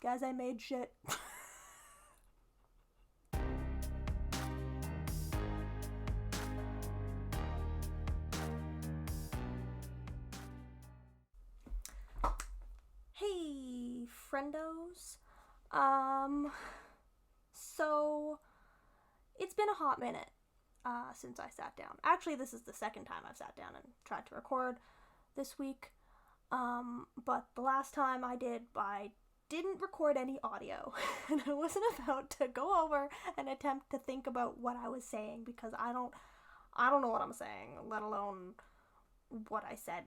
Guys, I made shit. Hey, friendos. So it's been a hot minute since I sat down. Actually, this is the second time I've sat down and tried to record this week. But the last time I didn't record any audio, and I wasn't about to go over and attempt to think about what I was saying because I don't know what I'm saying, let alone what I said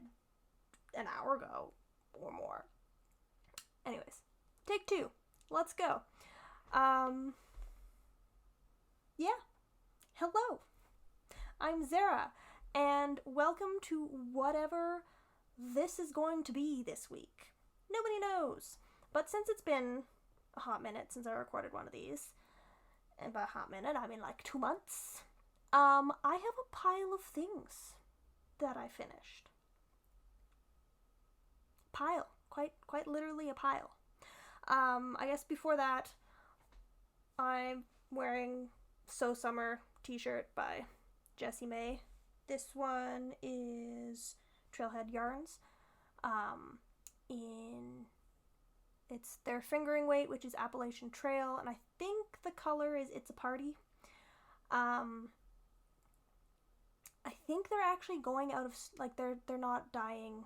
an hour ago or more. Anyways, take 2. Let's go. Yeah. Hello. I'm Zara, and welcome to whatever this is going to be this week. Nobody knows. But since it's been a hot minute since I recorded one of these, and by a hot minute, I mean like 2 months, I have a pile of things that I finished. Pile. Quite literally a pile. I guess before that, I'm wearing So Summer t-shirt by Jessie May. This one is Trailhead Yarns. It's their fingering weight, which is Appalachian Trail, and I think the color is It's a Party. I think they're actually going out of, like, they're not dyeing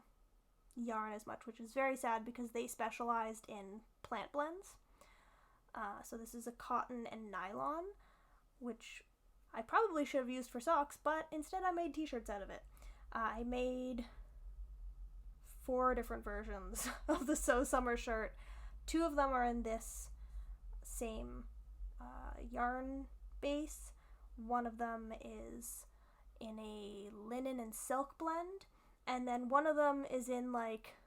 yarn as much, which is very sad because they specialized in plant blends. So this is a cotton and nylon, which I probably should have used for socks, but instead I made t-shirts out of it. I made 4 different versions of the So Summer shirt. 2 of them are in this same yarn base. One of them is in a linen and silk blend, and then one of them is in like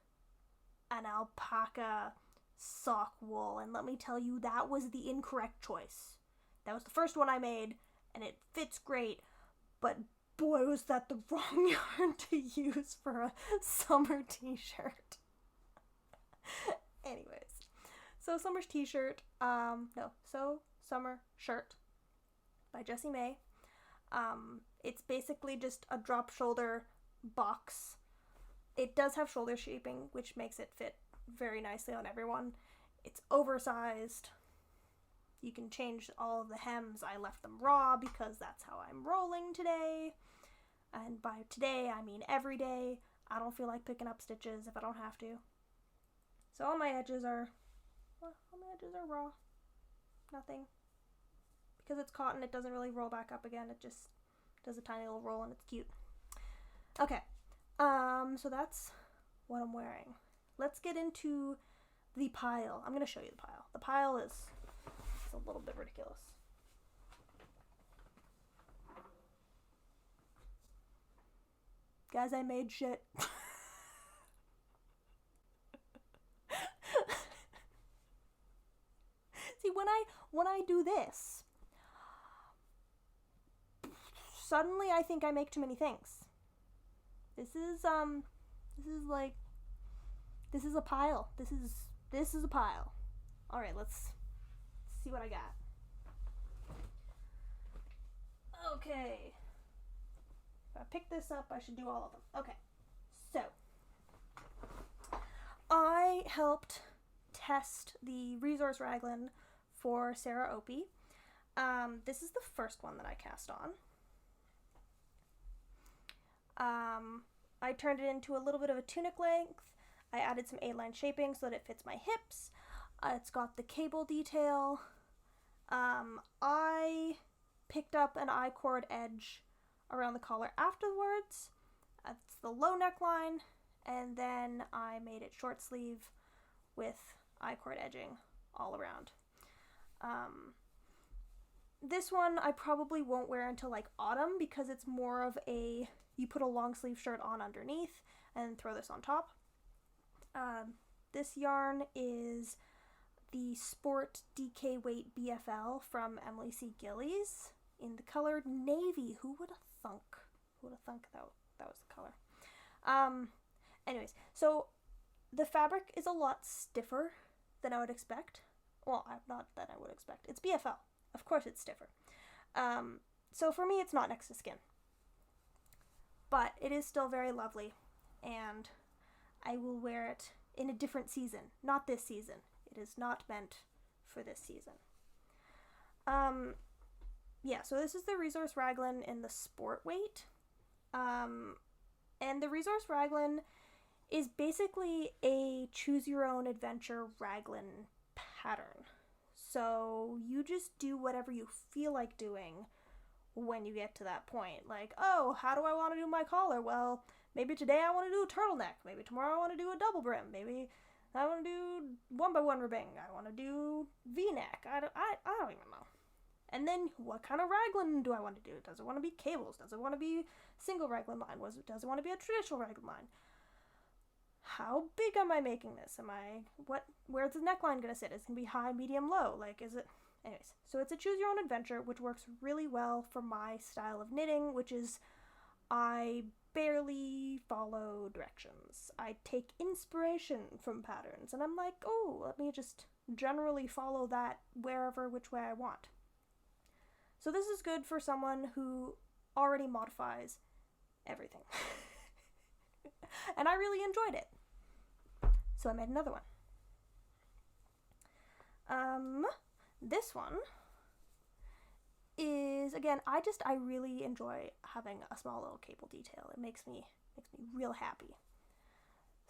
an alpaca sock wool, and let me tell you, that was the incorrect choice. That was the first one I made, and it fits great, but boy was that the wrong yarn to use for a summer t-shirt. Anyways, So Summer's t-shirt, So Summer shirt by Jessie May. It's basically just a drop shoulder box. It does have shoulder shaping, which makes it fit very nicely on everyone. It's oversized. You can change all of the hems. I left them raw because that's how I'm rolling today. And by today, I mean every day. I don't feel like picking up stitches if I don't have to. So all my edges are raw. Nothing. Because it's cotton, it doesn't really roll back up again. It just does a tiny little roll and it's cute. Okay. So that's what I'm wearing. Let's get into the pile. I'm going to show you the pile. The pile is a little bit ridiculous. Guys, I made shit. See, when I do this, suddenly I think I make too many things. This is a pile. This is a pile. All right, let's see what I got. Okay. If I pick this up, I should do all of them. Okay. So, I helped test the Resource Raglan for Sarah Opie. This is the first one that I cast on. I turned it into a little bit of a tunic length. I added some A-line shaping so that it fits my hips. It's got the cable detail. I picked up an I-cord edge around the collar afterwards. That's the low neckline. And then I made it short sleeve with I-cord edging all around. This one I probably won't wear until like autumn because it's more of a, you put a long sleeve shirt on underneath and throw this on top. This yarn is the Sport DK Weight BFL from Emily C. Gillies in the color navy. Who would have thunk? Who would have thunk that was the color? Anyways, so the fabric is a lot stiffer than I would expect. Well, not that I would expect. It's BFL. Of course it's stiffer. So for me, it's not next to skin. But it is still very lovely, and I will wear it in a different season. Not this season. It is not meant for this season. Yeah, so this is the Resource Raglan in the sport weight. And the Resource Raglan is basically a choose-your-own-adventure raglan pattern. So you just do whatever you feel like doing when you get to that point. Like, oh, how do I want to do my collar? Well, maybe today I want to do a turtleneck. Maybe tomorrow I want to do a double brim. Maybe I want to do 1x1 ribbing. I want to do V-neck. I don't even know. And then what kind of raglan do I want to do? Does it want to be cables? Does it want to be single raglan line? Does it want to be a traditional raglan line? How big am I making this? Where's the neckline going to sit? Is it going to be high, medium, low? Like, is it... Anyways, so it's a choose your own adventure, which works really well for my style of knitting, which is I barely follow directions. I take inspiration from patterns, and I'm like, oh, let me just generally follow that which way I want. So this is good for someone who already modifies everything. And I really enjoyed it. So I made another one. This one is, again, I really enjoy having a small little cable detail. It makes me real happy.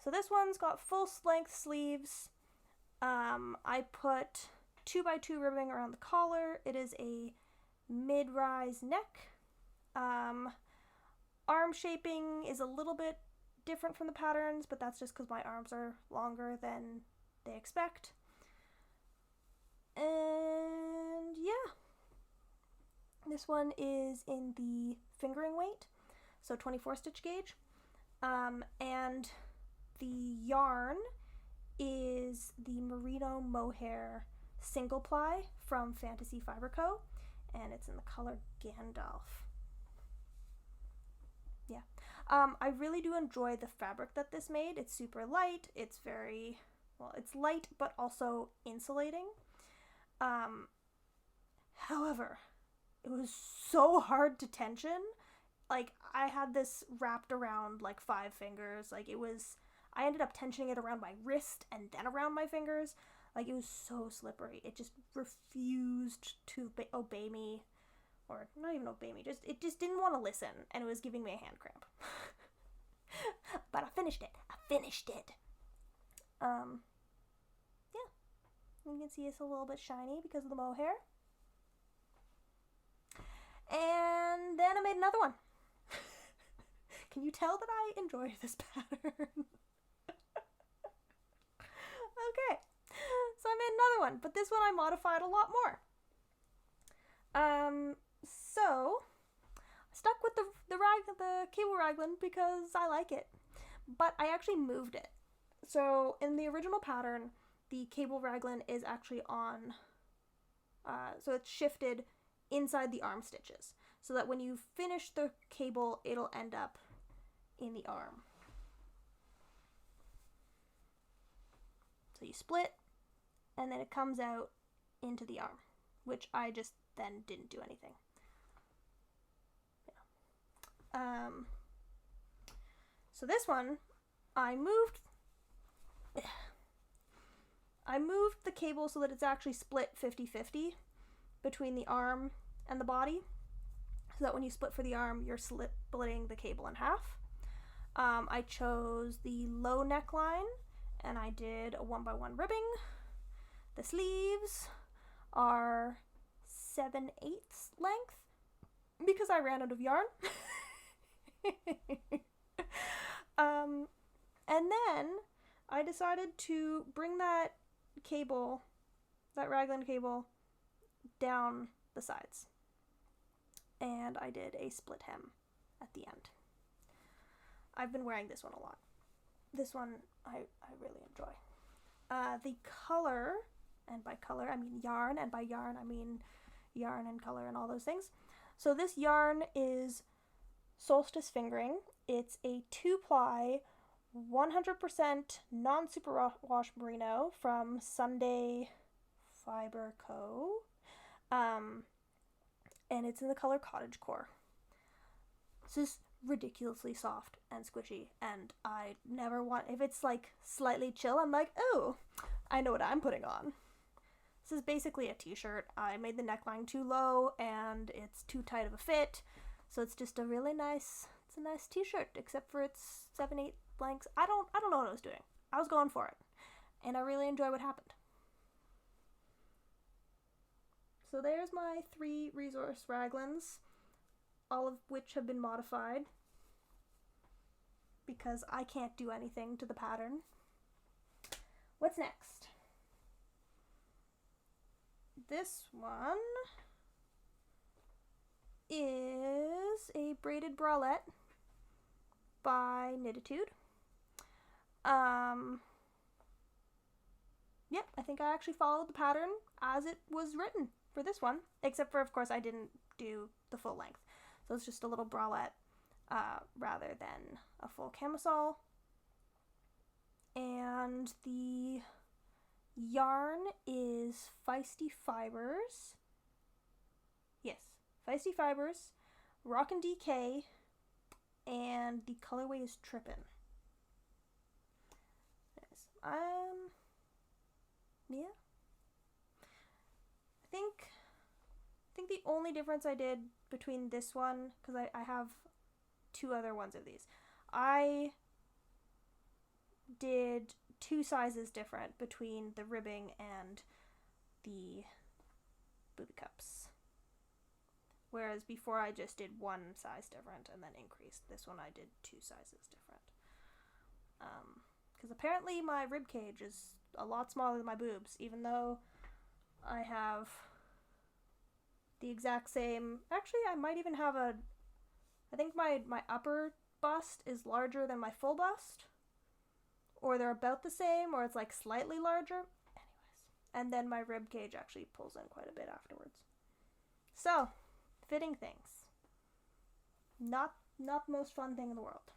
So this one's got full length sleeves. I put 2x2 ribbing around the collar. It is a mid-rise neck. Arm shaping is a little bit different from the patterns, but that's just because my arms are longer than they expect. And yeah, this one is in the fingering weight, so 24 stitch gauge, and the yarn is the Merino Mohair single ply from Fantasy Fibre Co., and it's in the color Gandalf. Yeah, I really do enjoy the fabric that this made. It's super light. It's it's light but also insulating. However, it was so hard to tension. Like, I had this wrapped around like 5 fingers. Like, I ended up tensioning it around my wrist and then around my fingers. Like, it was so slippery. It just refused to obey me. Or not even obey me. It just didn't want to listen. And it was giving me a hand cramp. But I finished it. Yeah. You can see it's a little bit shiny because of the mohair. And then I made another one. Can you tell that I enjoy this pattern? Okay. So I made another one, but this one I modified a lot more. So I stuck with the cable raglan because I like it, but I actually moved it. So in the original pattern, the cable raglan is actually on, so it's shifted inside the arm stitches, so that when you finish the cable, it'll end up in the arm. So you split, and then it comes out into the arm, which I just then didn't do anything. Yeah. So this one, I moved the cable so that it's actually split 50-50 between the arm and the body, so that when you split for the arm, you're splitting the cable in half. I chose the low neckline, and I did a 1x1 ribbing. The sleeves are 7/8 length because I ran out of yarn. And then I decided to bring that raglan cable, down the sides. And I did a split hem at the end. I've been wearing this one a lot. This one I really enjoy. The color, and by color I mean yarn, and by yarn I mean yarn and color and all those things. So this yarn is Solstice Fingering. It's a 2-ply 100% non-superwash merino from Sunday Fibre Co. And it's in the color Cottagecore. This is ridiculously soft and squishy, and I never want, if it's like slightly chill, I'm like, oh, I know what I'm putting on. This is basically a t-shirt. I made the neckline too low and it's too tight of a fit, so it's just a really nice, it's a nice t-shirt, except for its 7/8 lengths. I don't know what I was doing. I was going for it, and I really enjoy what happened. So there's my 3 resource raglans, all of which have been modified because I can't do anything to the pattern. What's next? This one is a braided bralette by Knitatude. Yep, I think I actually followed the pattern as it was written for this one, except for, of course, I didn't do the full length. So it's just a little bralette rather than a full camisole. And the yarn is Feisty Fibres. Yes, Feisty Fibres, Raglan DK, and the colorway is Trippin'. Yeah. I think the only difference I did between this one, because I have 2 other ones of these, I did 2 sizes different between the ribbing and the booby cups. Whereas before I just did 1 size different and then increased. This one I did 2 sizes different. Because apparently my rib cage is a lot smaller than my boobs, even though I have the exact same. Actually, I might even have I think my upper bust is larger than my full bust, or they're about the same, or it's like slightly larger. Anyways, and then my rib cage actually pulls in quite a bit afterwards. So, fitting things. Not the most fun thing in the world.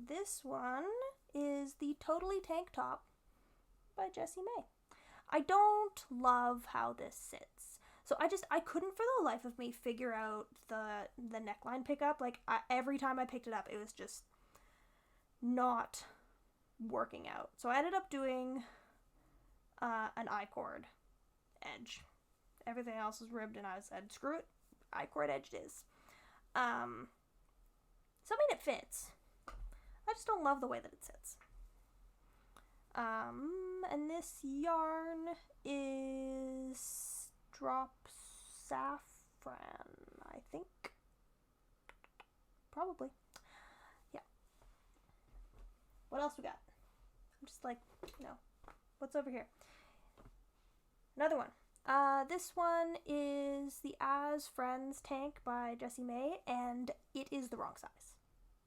This one is the Totally Tank Top by Jessie May. I don't love how this sits. So I couldn't for the life of me figure out the neckline pickup. Like, every time I picked it up, it was just not working out. So I ended up doing an I-cord edge. Everything else was ribbed, and I said, screw it, I-cord edge it is. So I mean, it fits. I just don't love the way that it sits. And this yarn is Drop Saffron, I think. Probably. Yeah. What else we got? I'm just like, what's over here? Another one. This one is the As Friends tank by Jessie May, and it is the wrong size.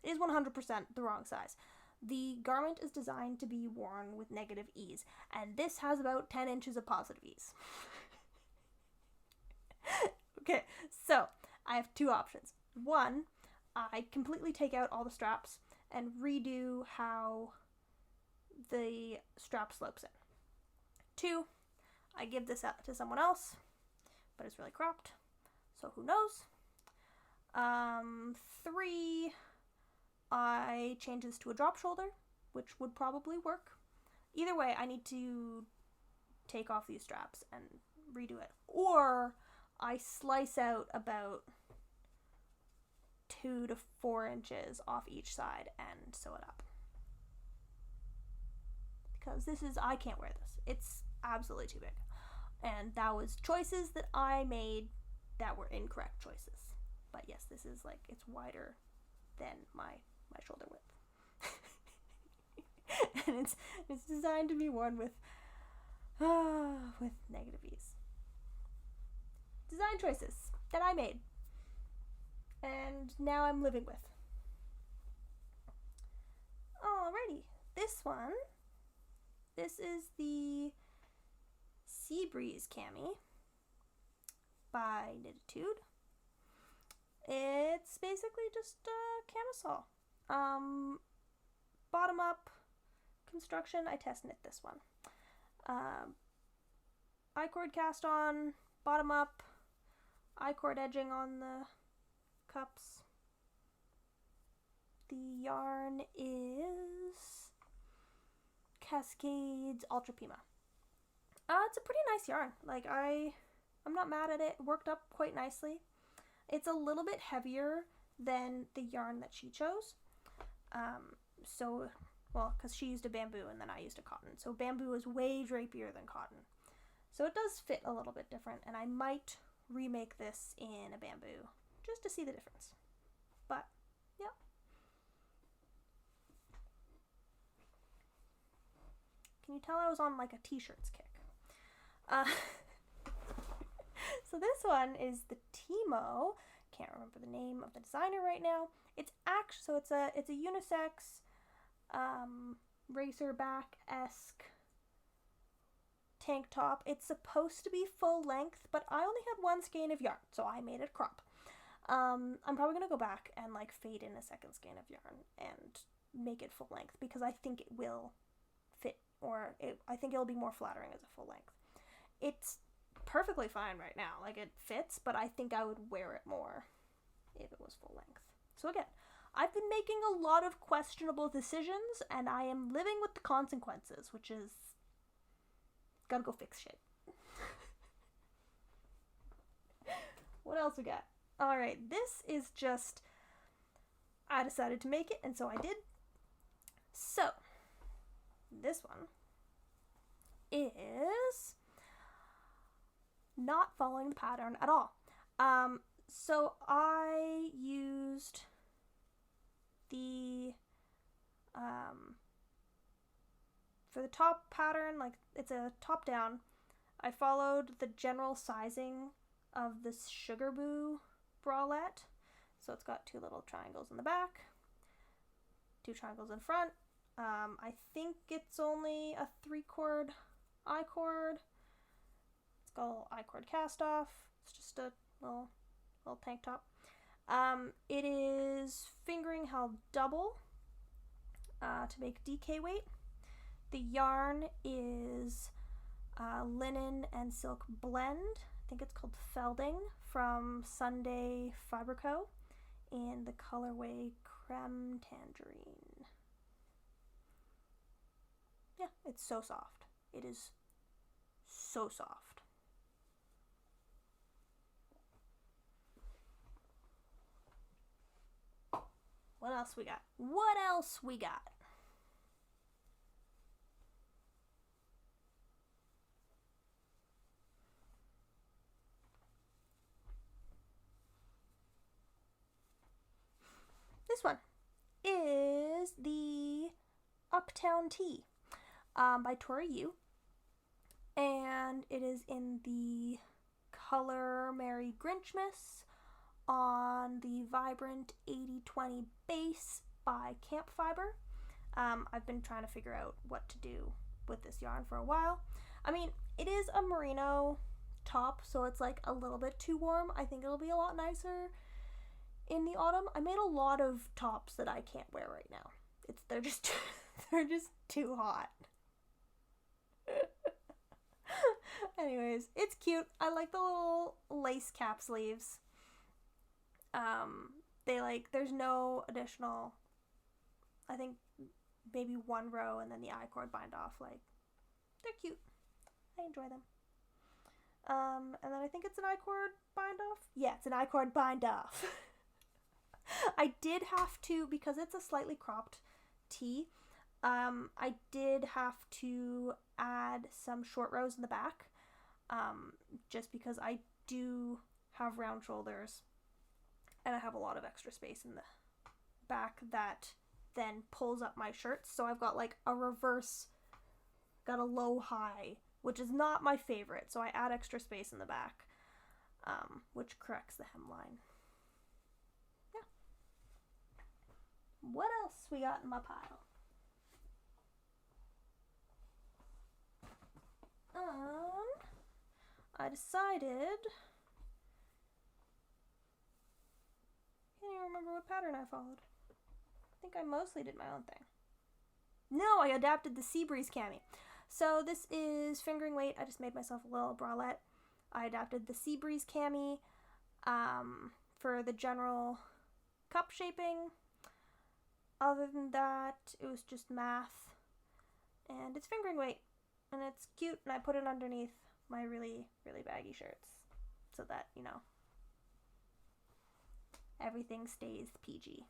It is 100% the wrong size. The garment is designed to be worn with negative ease, and this has about 10 inches of positive ease. Okay, so I have 2 options. One, I completely take out all the straps and redo how the strap slopes in. 2, I give this out to someone else, but it's really cropped, so who knows. 3, I change this to a drop shoulder, which would probably work. Either way, I need to take off these straps and redo it. Or I slice out about 2 to 4 inches off each side and sew it up. Because I can't wear this. It's absolutely too big. And that was choices that I made that were incorrect choices. But yes, this is like, it's wider than my shoulder width. And it's designed to be worn with negative ease. Design choices that I made. And now I'm living with. Alrighty. This is the Sea Breeze Cami by Knitatude. It's basically just a camisole. Bottom up construction. I test knit this one. I-cord cast on, bottom up, I-cord edging on the cups. The yarn is Cascades Ultra Pima. It's a pretty nice yarn. Like, I'm not mad at it. It worked up quite nicely. It's a little bit heavier than the yarn that she chose. Well, because she used a bamboo and then I used a cotton. So bamboo is way drapier than cotton. So it does fit a little bit different, and I might remake this in a bamboo just to see the difference. But, yeah. Can you tell I was on like a t-shirts kick? So this one is the Teemo. Can't remember the name of the designer right now. It's actually, so it's a unisex racer back-esque tank top. It's supposed to be full length, but I only had one skein of yarn, so I made it crop. I'm probably gonna go back and like fade in a second skein of yarn and make it full length because I think it will fit, or I think it'll be more flattering as a full length. It's perfectly fine right now, like it fits, but I think I would wear it more if it was full length. So again, I've been making a lot of questionable decisions and I am living with the consequences, which is gotta go fix shit. What else we got? Alright, this is just, I decided to make it and so I did. So, this one is not following the pattern at all. So I used the, for the top pattern, like it's a top down, I followed the general sizing of this Sugarboo bralette. So it's got 2 little triangles in the back, 2 triangles in front. I think it's only a 3-cord I-cord. It's got a little I-cord cast off. It's just a little tank top. It is fingering held double to make DK weight. The yarn is linen and silk blend. I think it's called Felding from Sunday Fibre Co. in the colorway Creme Tangerine. Yeah, it's so soft. It is so soft. What else we got? What else we got? This one is the Uptown Tee by Tori Yu, and it is in the color Merry Grinchmas on the vibrant 80/20 base by Camp Fibre. I've been trying to figure out what to do with this yarn for a while. I mean, it is a merino top, so it's like a little bit too warm. I think it'll be a lot nicer in the autumn. I made a lot of tops that I can't wear right now. They're just too hot. Anyways, it's cute. I like the little lace cap sleeves. There's no additional, I think maybe 1 row and then the I-cord bind off. Like, they're cute. I enjoy them. And then I think it's an I-cord bind off. Yeah, it's an I-cord bind off. I did have to, because it's a slightly cropped tee, I did have to add some short rows in the back, just because I do have round shoulders and I have a lot of extra space in the back that then pulls up my shirts. So I've got like a reverse, got a low high, which is not my favorite. So I add extra space in the back, which corrects the hemline. Yeah. What else we got in my pile? I decided even remember what pattern I followed. I think I mostly did my own thing. No, I adapted the Seabreeze Cami. So this is fingering weight. I just made myself a little bralette. I adapted the Seabreeze Cami for the general cup shaping. Other than that, it was just math. And it's fingering weight. And it's cute, and I put it underneath my really, really baggy shirts. So that, you know, everything stays PG.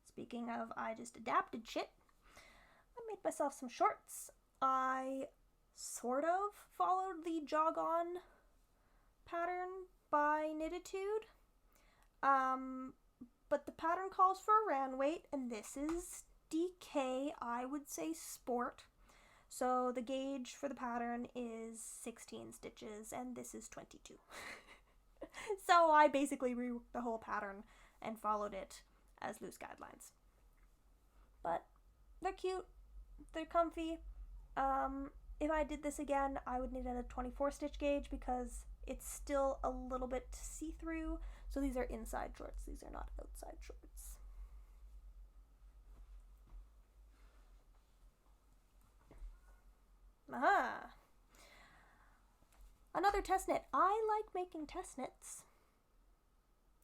Speaking of, I just adapted shit. I made myself some shorts. I sort of followed the jog on pattern by Knitatude. But the pattern calls for a round weight, and this is DK, I would say sport. So the gauge for the pattern is 16 stitches, and this is 22. So I basically reworked the whole pattern and followed it as loose guidelines. But they're cute, they're comfy. If I did this again, I would need a 24 stitch gauge because it's still a little bit see-through. So these are inside shorts, these are not outside shorts. Aha! Another test knit. I like making test knits,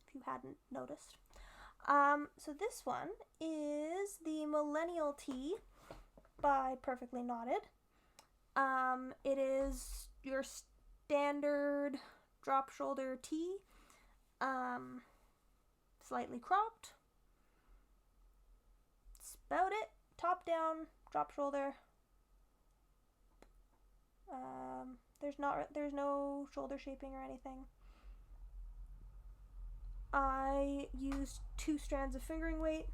if you hadn't noticed. So this one is the Millennial Tee by Perfectly Knotted. It is your standard drop shoulder tee, slightly cropped. That's about it. Top down, drop shoulder. There's no shoulder shaping or anything. I used 2 strands of fingering weight.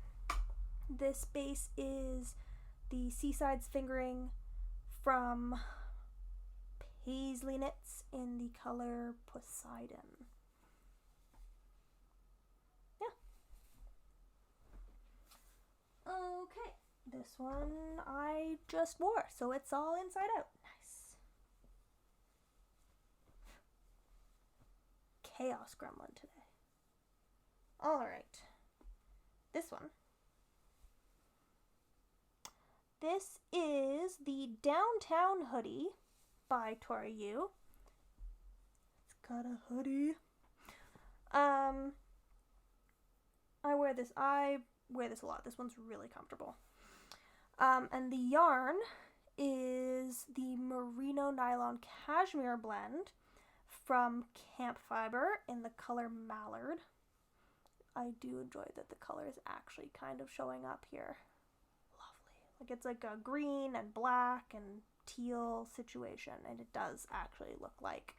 This base is the Seaside's fingering from Paisley Knits in the color Poseidon. Yeah. Okay, this one I just wore, so it's all inside out. Nice. Chaos gremlin today. Alright, this one. This is the Downtown Hoodie by Tori Yu. It's got a hoodie. I wear this a lot. This one's really comfortable. And the yarn is the Merino Nylon Cashmere blend from Camp Fibre in the color Mallard. I do enjoy that the color is actually kind of showing up here. Lovely. Like it's like a green and black and teal situation, and it does actually look like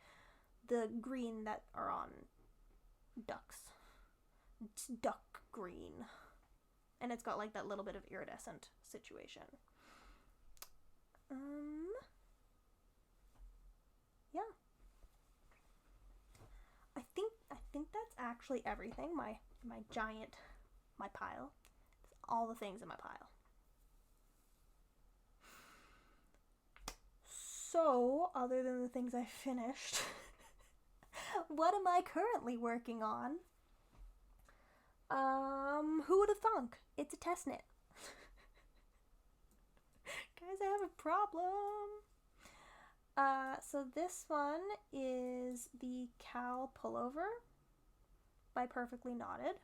the green that are on ducks. It's duck green. And it's got like that little bit of iridescent situation. Yeah. I think that's actually everything. My pile. It's all the things in my pile. So, other than the things I finished, what am I currently working on? Who would have thunk? It's a test knit. Guys, I have a problem. So this one is the Cowl Pullover by Perfectly Knotted.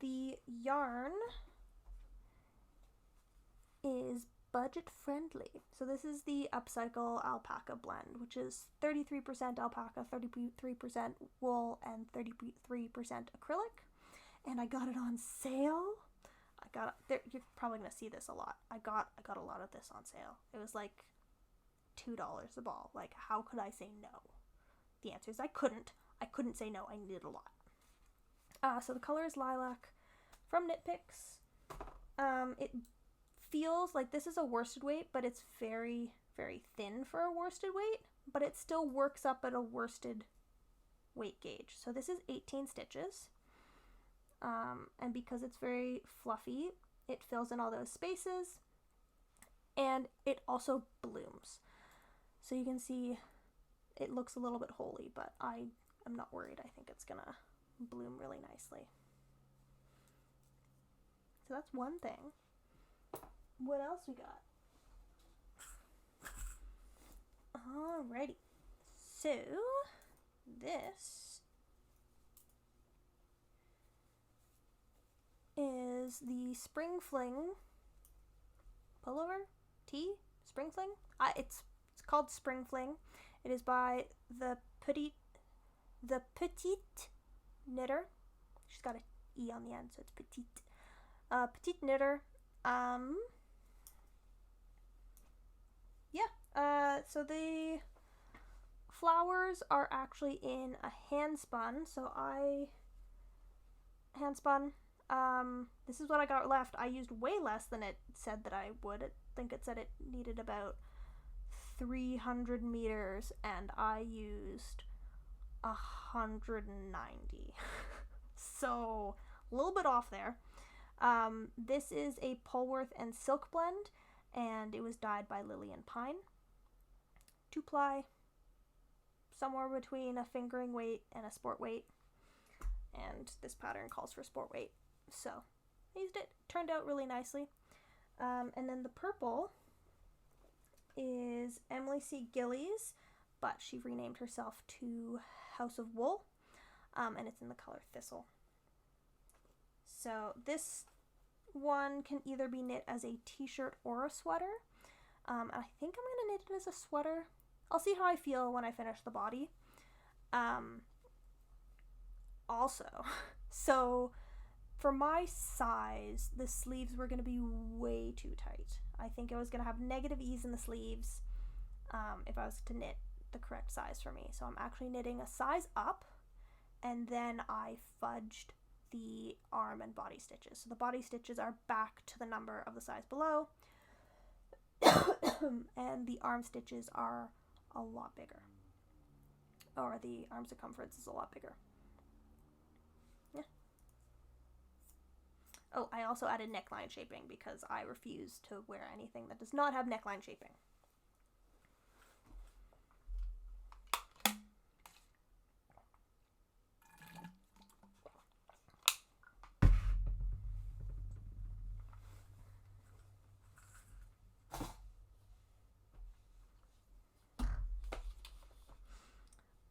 The yarn is budget friendly. So this is the Upcycle Alpaca blend, which is 33% alpaca, 33% wool, and 33% acrylic. And I got it on sale. You're probably gonna see this a lot. I got a lot of this on sale. It was like $2 a ball. Like, how could I say no? The answer is I couldn't say no. I needed a lot. So the color is Lilac from Knit Picks. It feels like this is a worsted weight, but it's very, very thin for a worsted weight, but it still works up at a worsted weight gauge. So this is 18 stitches. And because it's very fluffy, it fills in all those spaces, and it also blooms. So you can see it looks a little bit holy, but I I'm not worried. I think it's gonna bloom really nicely. So that's one thing. What else we got? Alrighty. So this is the Spring Fling pullover tee. Spring Fling. It's called Spring Fling. It is by the Petite Knitter. She's got an E on the end, so it's Petite. Petite Knitter. So the flowers are actually in a hand spun. So I hand spun. This is what I got left. I used way less than it said that I would. I think it said it needed about 300 meters, and I used 190. So a little bit off there. This is a Polworth and Silk blend, and it was dyed by Lillian Pine. 2-ply, somewhere between a fingering weight and a sport weight, and this pattern calls for sport weight, so I used it. Turned out really nicely. And then the purple is Emily C. Gillies, but she renamed herself to House of Wool, and it's in the color Thistle. So this one can either be knit as a t-shirt or a sweater. I think I'm going to knit it as a sweater. I'll see how I feel when I finish the body. Also, so for my size, the sleeves were going to be way too tight. I think I was going to have negative ease in the sleeves if I was to knit the correct size for me. So I'm actually knitting a size up, and then I fudged the arm and body stitches. So the body stitches are back to the number of the size below, and the arm stitches are a lot bigger, or the arm circumference is a lot bigger. Yeah. Oh, I also added neckline shaping because I refuse to wear anything that does not have neckline shaping.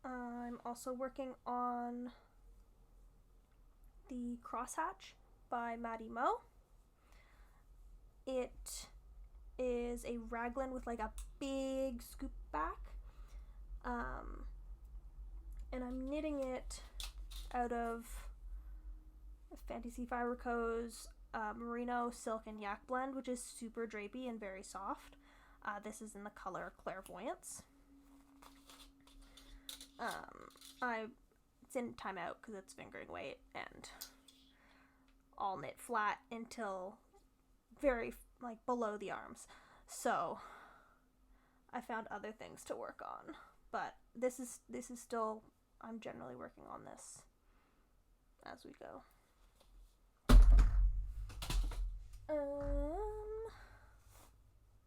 I'm also working on the Crosshatch by Maddie Mo. It is a raglan with like a big scoop back, and I'm knitting it out of Fantasy Fibre Co's merino, silk, and yak blend, which is super drapey and very soft. This is in the color Clairvoyance. It's in timeout because it's fingering weight, and I'll knit flat until very like below the arms. So I found other things to work on, but this is still, I'm generally working on this as we go.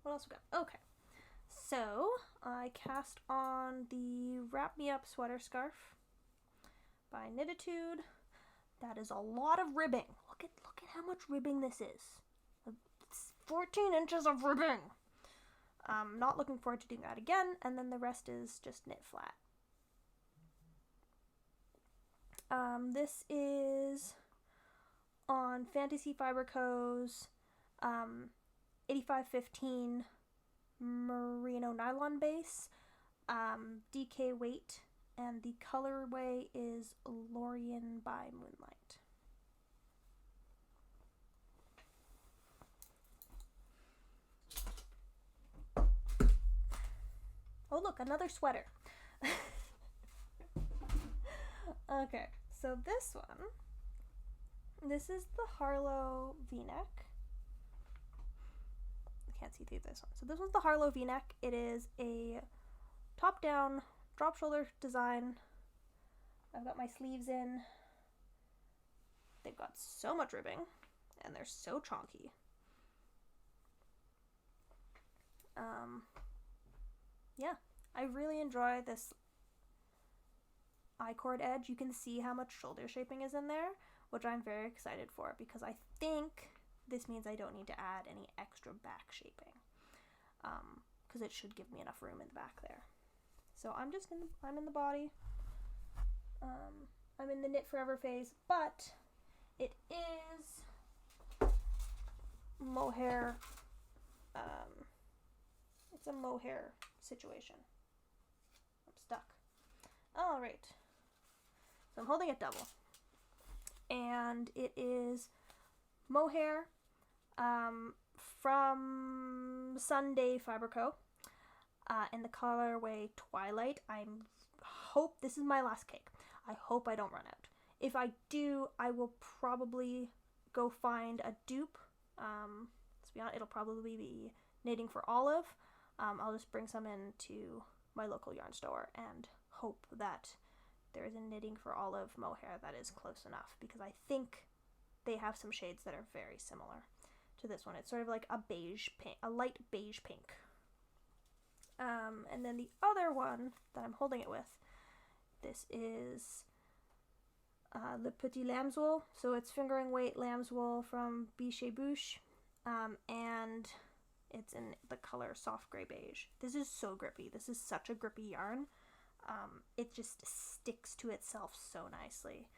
What else we got? Okay. So I cast on the Wrap Me Up sweater scarf by Knitatude. That is a lot of ribbing. Look at how much ribbing this is. It's 14 inches of ribbing. Not looking forward to doing that again. And then the rest is just knit flat. This is on Fantasy Fibre Co's 8515 merino nylon base, DK weight, and the colorway is Lorien by Moonlight. Oh look, another sweater. Okay, so this is the Harlow V-neck. Can't see through this one. So this one's the Harlow V-neck. It is a top-down drop shoulder design. I've got my sleeves in. They've got so much ribbing, and they're so chonky. Yeah, I really enjoy this I-cord edge, you can see how much shoulder shaping is in there, which I'm very excited for because I think this means I don't need to add any extra back shaping, because it should give me enough room in the back there. So I'm in the body. I'm in the knit forever phase, but it is mohair. It's a mohair situation. I'm stuck. All right. So I'm holding it double, and it is mohair from Sunday Fibre Co. In the colorway Twilight. I hope this is my last cake. I hope I don't run out. If I do, I will probably go find a dupe. Let's be honest, it'll probably be Knitting for Olive. I'll just bring some into my local yarn store and hope that there is a Knitting for Olive mohair that is close enough, because I think they have some shades that are very similar to this one. It's sort of like a beige pink, a light beige pink. And then the other one that I'm holding it with, this is Le Petit Lambswool. So it's fingering weight lambswool from Bichet Bouche, and it's in the color soft gray beige. This is so grippy. This is such a grippy yarn. It just sticks to itself so nicely.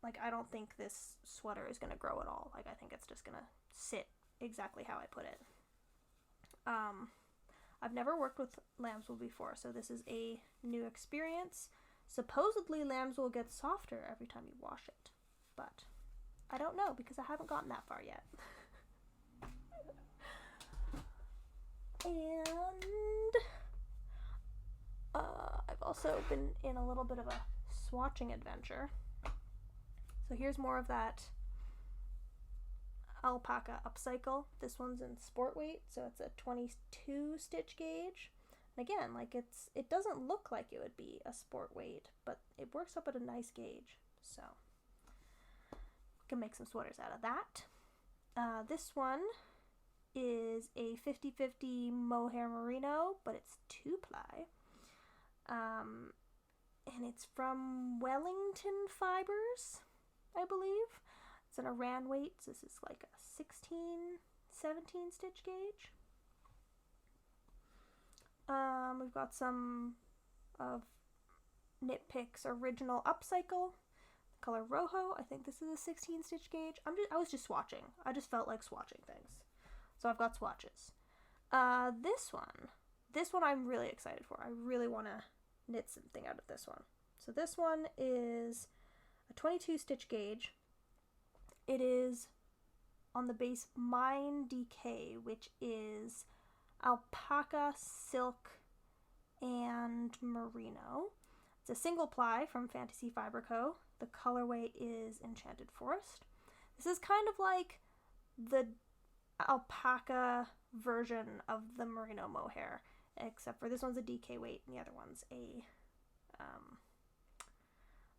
Like, I don't think this sweater is going to grow at all. Like, I think it's just going to sit exactly how I put it. I've never worked with lambswool before, so this is a new experience. Supposedly lambswool gets softer every time you wash it, but I don't know because I haven't gotten that far yet. And I've also been in a little bit of a swatching adventure. So here's more of that alpaca upcycle. This one's in sport weight, so it's a 22 stitch gauge. And again, like, it doesn't look like it would be a sport weight, but it works up at a nice gauge, so we can make some sweaters out of that. This one is a 50-50 mohair merino, but it's 2-ply. And it's from Wellington Fibers, I believe. It's an Aran weight, so this is like a 17 stitch gauge. We've got some of Knit Picks original upcycle, color Rojo. I think this is a 16 stitch gauge. I was just swatching. I just felt like swatching things. So I've got swatches. This one I'm really excited for. I really want to knit something out of this one. So this one is a 22 stitch gauge. It is on the base Mine DK, which is alpaca, silk, and merino. It's a single ply from Fantasy Fibre Co. The colorway is Enchanted Forest. This is kind of like the alpaca version of the merino mohair, except for this one's a DK weight and the other one's a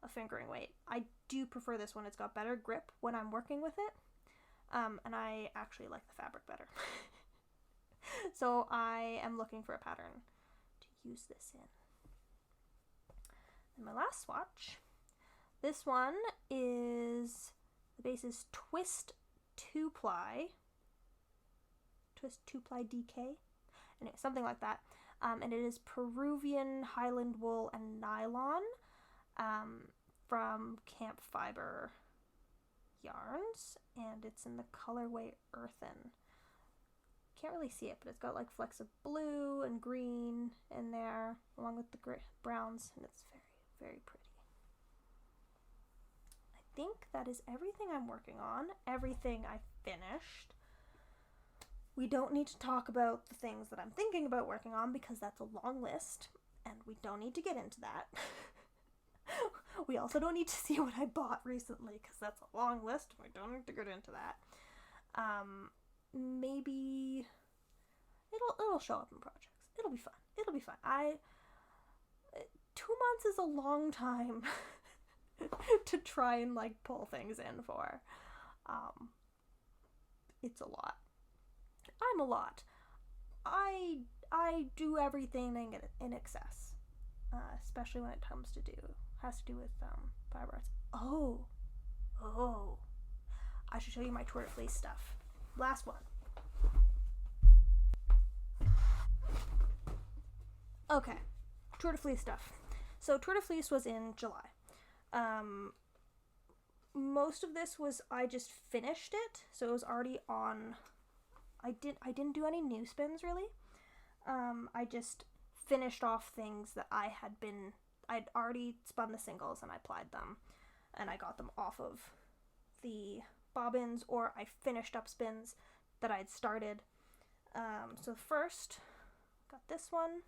fingering weight. I do prefer this one. It's got better grip when I'm working with it, and I actually like the fabric better. So I am looking for a pattern to use this in. And my last swatch, this one is, the base is Twist 2-ply, Twist 2-ply DK, anyway, something like that. And it is Peruvian Highland wool and nylon from Camp Fiber yarns, and it's in the colorway Earthen. Can't really see it, but it's got like flecks of blue and green in there, along with the browns, and it's very, very pretty. I think that is everything I'm working on, everything I finished. We don't need to talk about the things that I'm thinking about working on because that's a long list, and we don't need to get into that. We also don't need to see what I bought recently because that's a long list. We don't need to get into that. Maybe it'll show up in projects. It'll be fun. It'll be fun. 2 months is a long time to try and like pull things in for. It's a lot. I'm a lot. I do everything in excess. especially when it has to do with fiber arts. Oh, I should show you my Tour de Fleece stuff. Last one. Okay, Tour de Fleece stuff. So Tour de Fleece was in July. Most of this was, I just finished it, so it was already on. I didn't do any new spins really. I just finished off things that I'd already spun the singles and I plied them, and I got them off of the bobbins, or I finished up spins that I'd started. So first, got this one.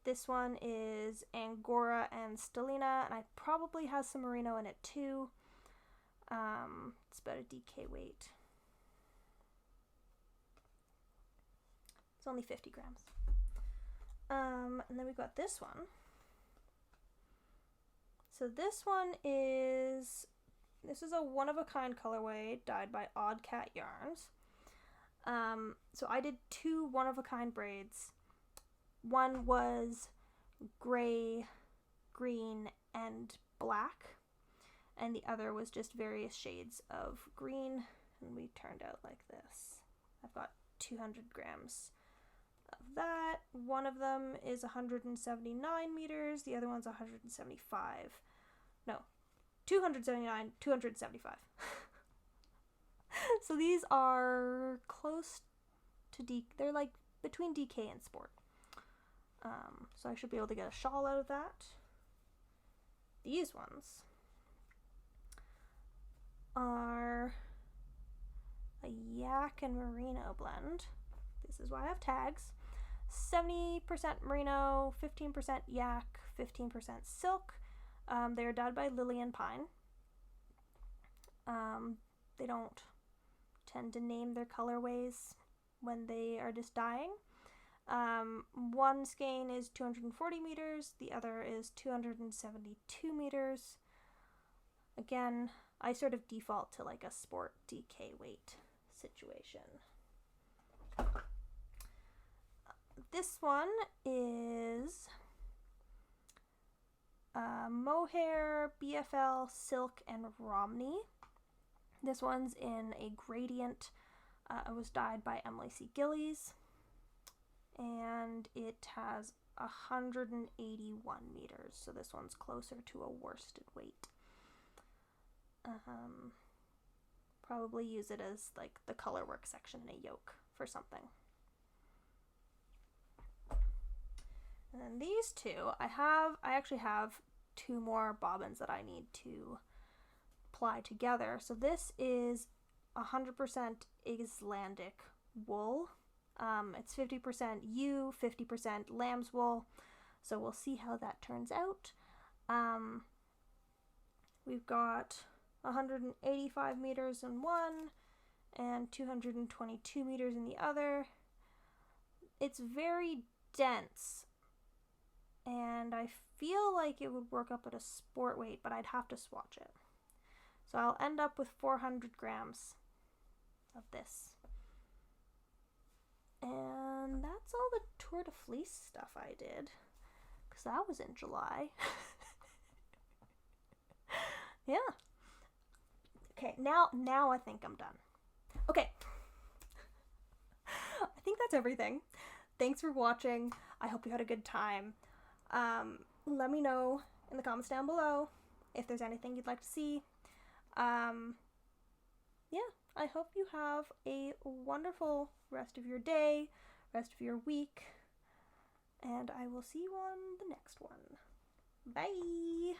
This one is Angora and Stellina, and I probably has some merino in it too. It's about a DK weight. It's only 50 grams. And then we got this one. So this is a one-of-a-kind colorway dyed by Odd Cat Yarns. So I did 2 one-of-a-kind braids. One was gray, green, and black, and the other was just various shades of green, and we turned out like this. I've got 200 grams of that. One of them is 179 meters, the other one's 175. No, 279, 275. So these are close to they're like between DK and Sport. So I should be able to get a shawl out of that. These ones are a yak and merino blend. This is why I have tags. 70% merino, 15% yak, 15% silk. They are dyed by Lillian Pine. They don't tend to name their colorways when they are just dyeing. One skein is 240 meters, the other is 272 meters. Again, I sort of default to like a Sport DK weight situation. This one is mohair, BFL, silk, and Romney. This one's in a gradient. It was dyed by Emily C. Gillies, and it has 181 meters, so this one's closer to a worsted weight. Probably use it as like the color work section in a yoke for something. And then these two, I actually have 2 more bobbins that I need to ply together. So this is 100% Icelandic wool. It's 50% ewe, 50% lamb's wool. So we'll see how that turns out. We've got 185 meters in one and 222 meters in the other. It's very dense, and I feel like it would work up at a sport weight, but I'd have to swatch it. So I'll end up with 400 grams of this. And that's all the Tour de Fleece stuff I did, because that was in July. Yeah. Okay, now I think I'm done. Okay. I think that's everything. Thanks for watching. I hope you had a good time. Let me know in the comments down below if there's anything you'd like to see. Yeah, I hope you have a wonderful rest of your day, rest of your week, and I will see you on the next one. Bye!